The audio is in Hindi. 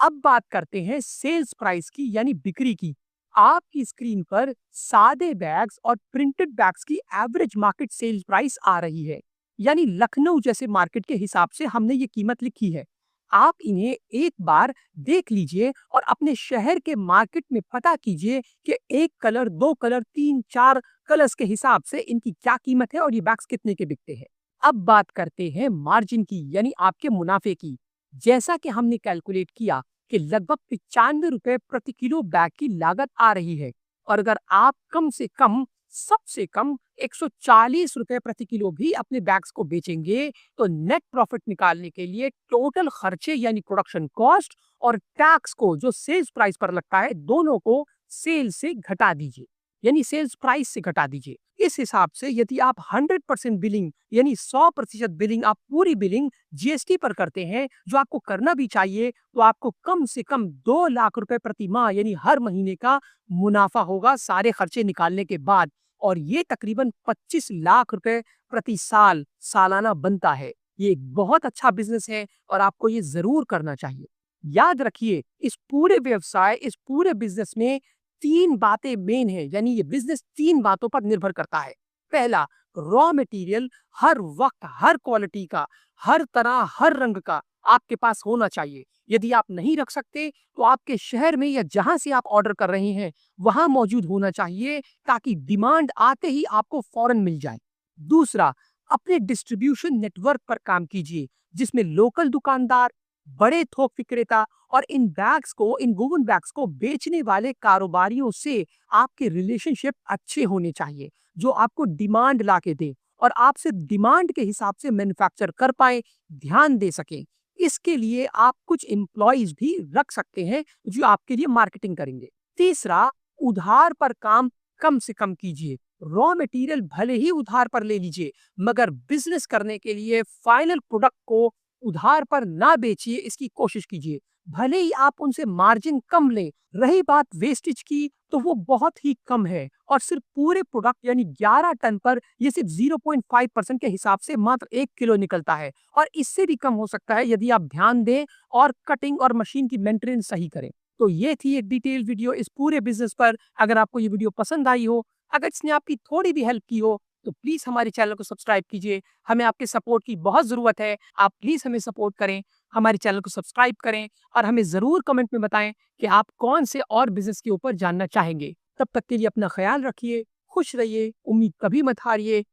अब बात करते हैं सेल्स प्राइस की यानी बिक्री की। आपकी स्क्रीन पर सादे बैग्स और प्रिंटेड बैग्स की एवरेज मार्केट सेल्स प्राइस आ रही है। यानी लखनऊ जैसे मार्केट के हिसाब से हमने ये कीमत लिखी है। आप इन्हें एक बार देख लीजिए और अपने शहर के मार्केट में पता कीजिए कि एक कलर, दो कलर, तीन, चार कलर्स के हिसाब से इनकी क्या कीमत है और ये बैग्स कितने के बिकते हैं। अब बात करते हैं मार्जिन की यानी आपके मुनाफे की। जैसा कि हमने कैलकुलेट किया कि लगभग 95 रुपए प्रति किलो बैग की लागत आ रही है और अगर आप कम से कम सबसे कम 140 रुपए प्रति किलो भी अपने बैग्स को बेचेंगे तो नेट प्रॉफिट निकालने के लिए टोटल खर्चे यानी प्रोडक्शन कॉस्ट और टैक्स को जो सेल्स प्राइस पर लगता है दोनों को सेल से घटा दीजिए यानी सेल्स प्राइस से घटा दीजिए। इस हिसाब से यदि आप 100% बिलिंग यानी 100% बिलिंग आप पूरी बिलिंग जीएसटी पर करते हैं जो आपको करना भी चाहिए तो आपको कम से कम 2 लाख रुपए प्रति माह यानी हर महीने का मुनाफा होगा सारे खर्चे निकालने के बाद और ये तकरीबन 25 लाख रुपए प्रति साल सालाना बनता है। ये एक बहुत अच्छा बिजनेस है और आपको ये जरूर करना चाहिए। याद रखिए इस पूरे व्यवसाय इस पूरे बिजनेस में 3 बातें मेन है यानी ये बिजनेस 3 बातों पर निर्भर करता है। पहला, रॉ मटेरियल हर वक्त हर क्वालिटी का हर तरह हर रंग का आपके पास होना चाहिए। यदि आप नहीं रख सकते तो आपके शहर में या जहां से आप ऑर्डर कर रहे हैं वहां मौजूद होना चाहिए ताकि डिमांड आते ही आपको फौरन मिल जाए। दूसरा, अपने डिस्ट्रीब्यूशन नेटवर्क पर काम कीजिए जिसमें लोकल दुकानदार, बड़े थोक विक्रेता और इन वुवन बैग्स को बेचने वाले कारोबारियों से आपके रिलेशनशिप अच्छे होने चाहिए जो आपको डिमांड ला के दे और आपसे डिमांड के हिसाब से मैन्युफैक्चर कर पाए, ध्यान दे सकें। इसके लिए आप कुछ एम्प्लॉइज भी रख सकते हैं जो आपके लिए मार्केटिंग करेंगे। तीसरा, उधार पर काम कम से कम कीजिए। रॉ मटेरियल भले ही उधार पर ले लीजिए मगर बिजनेस करने के लिए फाइनल प्रोडक्ट को उधार पर ना बेचिए, इसकी कोशिश कीजिए। भले ही आप उनसे मार्जिन कम लें। रही बात वेस्टेज की तो वो बहुत ही कम है और सिर्फ पूरे प्रोडक्ट यानी 11 टन पर ये सिर्फ 0.5% के हिसाब से मात्र 1 किलो निकलता है और इससे भी कम हो सकता है यदि आप ध्यान दें और कटिंग और मशीन की मेंटेनेंस सही करें। तो ये थी एक डिटेल वीडियो इस पूरे बिजनेस पर। अगर आपको ये वीडियो पसंद आई हो, अगर इसने आपकी थोड़ी भी हेल्प की हो तो प्लीज हमारे चैनल को सब्सक्राइब कीजिए। हमें आपके सपोर्ट की बहुत जरूरत है। आप प्लीज हमें सपोर्ट करें, हमारे चैनल को सब्सक्राइब करें और हमें जरूर कमेंट में बताएं कि आप कौन से और बिजनेस के ऊपर जानना चाहेंगे। तब तक के लिए अपना ख्याल रखिए, खुश रहिए, उम्मीद कभी मत हारिए।